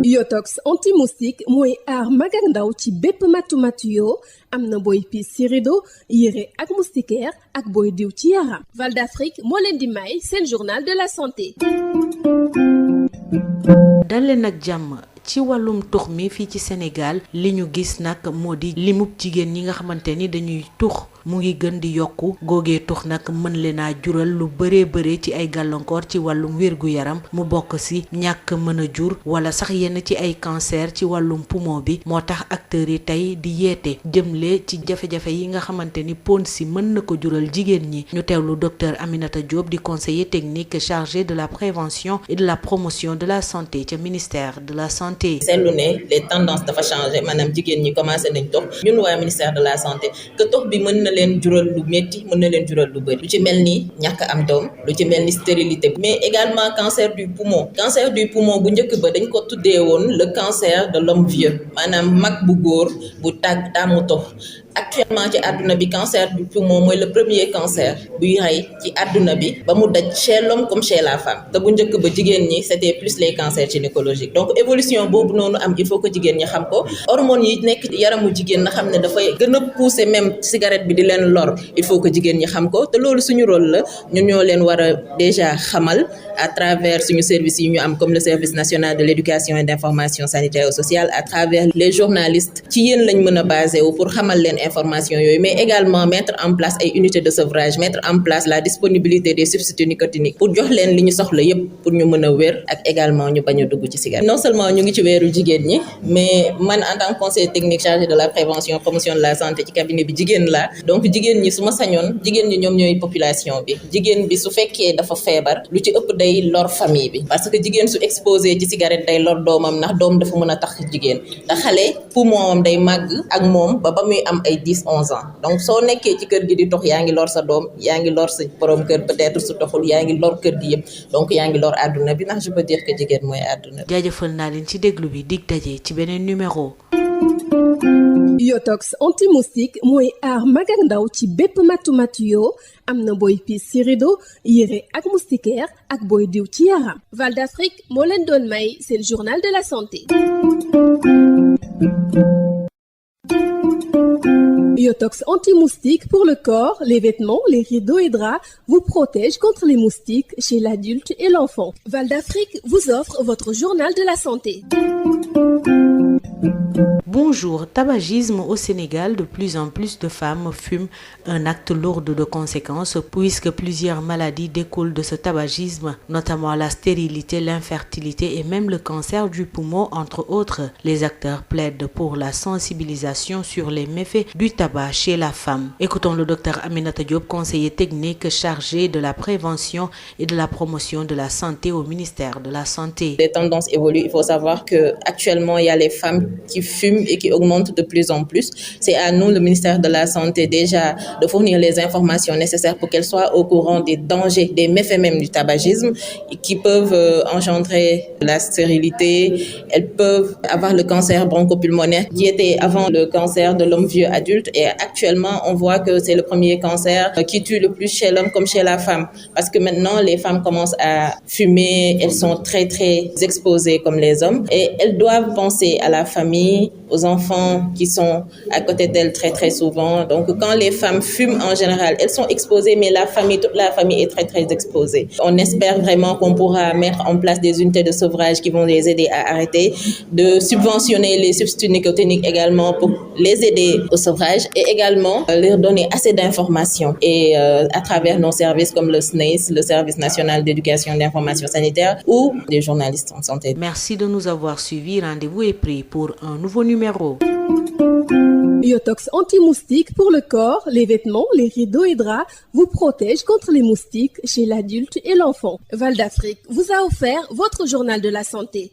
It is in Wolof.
Yotox anti-moustique mooy aar mag ak ndaw ci bépp matu-matu yoo am na booy piis ci rido yére ak moustiquaire ak booy diw ci yaram. Val d'Afrique moo leen di may seen journal de la santé. dal leen ak jàmm. ci wàllum tux mi fii ci Sénégal li ñu gis nag moo di limub jigéen ñi nga xamante ni dañuy tux mu ngi gën di yokku googee tux nag mën leen a jural lu bëree ci ay gàllankoor ci wàllum wér-gu-yaram mu bokk si ñàkk mën a jur wala sax yenn ci ay cancer ci wàllum poumon bi moo tax acteurs yi tey di yeete jëmle ci jafe-jafe yi nga xamante ni pon si mën na ko jural jigéen ñi ñu teewlu docteur Aminata Diop di conseiller technique chargé de la prévention et de la promotion de la santé ca ministère de la santé. seetlu ne les tendances dafa changé maanaam jigéen ñi commencé nañ tox ñun waa ministère de la santé que tox bi mën na leen jural lu métti mën na leen jural lu bëri lu ci mel ni ñàkk am doom lu ci mel ni stérilité mais également cancer du poumon bu njëkk ba dañ ko tuddee woon le cancer de l'homme vieux maanaam mag bu góor bu tàmmu tox actuellement ci àdduna bi cancer du poumon mooy le premier cancer buy rey ci àdduna bi ba mu daj chez l'homme comme chez la femme te bu njëkk ba jigéen ñi c'était plus les cancers gynécologiques donc évolution boobu noonu am il faut que jigéen ñi xam ko hormones yi nekk yaramu jigéen na xam ne dafay gën a pousser même cigarette bi di leen lor il faut que jigéen ñi xam ko te loolu suñu rôle la ñun ñoo leen war a déjà xamal à travers suñu services yi ñu am comme le service national de l'éducation et d'information sanitaire et sociale à travers les journalistes ci yéen lañ mën a basé wu pour xamal leen information yooyu mais également mettre en place ay unités de sevrage mettre en place la disponibilité des substituts nicotiniques pour jox leen li ñu soxla yépp pour ñu mën a wér ak également ñu bañ a dugg ci cigarette non seulement ñu ngi ci weeru jigéen ñi mais man en tant que conseiller technique chargé de la prévention promotion de la santé ci cabinet bi jigéen la donc jigéen ñi su ma sañoon jigéen ñi ñoom ñooy population bi jigéen bi su fekkee dafa feebar lu ci ëpp day lor famille bi parce que jigéen su exposé ci cigarette day lor doomam ndax doom dafa mën a tax jigéen ndax xale poumon day màgg ak moom ba muy am ay 10-11 ans donc soo nekkee ci kër gi di tox yaa ngi lor sa doom yaa ngi lor sa borom kër peut-être su toxul yaa ngi lor kër gi yëpp donc yaa ngi lor àdduna bi ndax je peux dire que jigéen mooy àdduna bi. jaajëfal naa leen ci déglu bi dig daje ci beneen numéro. Yotox anti-moustique mooy aar mag ak ndaw ci bépp matu-matu yoo am na booy piis ci rido yére ak moustiquaire ak booy diw ci yaram. Val d'Afrique moo leen doon may seen journal de la santé. Yotox anti-moustique pour le corps, les vêtements, les rideaux et draps vous protège contre les moustiques chez l'adulte et l'enfant. Val d'Afrique vous offre votre journal de la santé. Bonjour, tabagisme au Sénégal, de plus en plus de femmes fument, un acte lourd de conséquences puisque plusieurs maladies découlent de ce tabagisme, notamment la stérilité, l'infertilité et même le cancer du poumon, entre autres. Les acteurs plaident pour la sensibilisation sur les méfaits du tabac chez la femme. Écoutons le docteur Aminata Diop, conseiller technique chargé de la prévention et de la promotion de la santé au ministère de la Santé. Les tendances évoluent, il faut savoir que actuellement il y a les femmes qui fument et qui augmentent de plus en plus. C'est à nous, le ministère de la Santé, déjà de fournir les informations nécessaires pour qu'elles soient au courant des dangers, des méfaits même du tabagisme qui peuvent engendrer la stérilité. Elles peuvent avoir le cancer bronchopulmonaire qui était avant le cancer de l'homme vieux adulte et actuellement on voit que c'est le premier cancer qui tue le plus chez l'homme comme chez la femme parce que maintenant les femmes commencent à fumer, elles sont très exposées comme les hommes et elles doivent penser à la famille, aux enfants qui sont à côté d'elles très souvent. Donc quand les femmes fument en général, elles sont exposées mais toute la famille est très exposée. On espère vraiment qu'on pourra mettre en place des unités de sevrage qui vont les aider à arrêter, de subventionner les substituts nicotiniques également pour les aider au sevrage et également leur donner assez d'informations et à travers nos services comme le SNES, le service national d'éducation et d'information sanitaire ou des journalistes en santé. Merci de nous avoir suivis. Rendez-vous est pris pour un nouveau numéro. Yotox anti-moustique pour le corps, les vêtements, les rideaux et draps vous protège contre les moustiques chez l'adulte et l'enfant. Val d'Afrique vous a offert votre journal de la santé.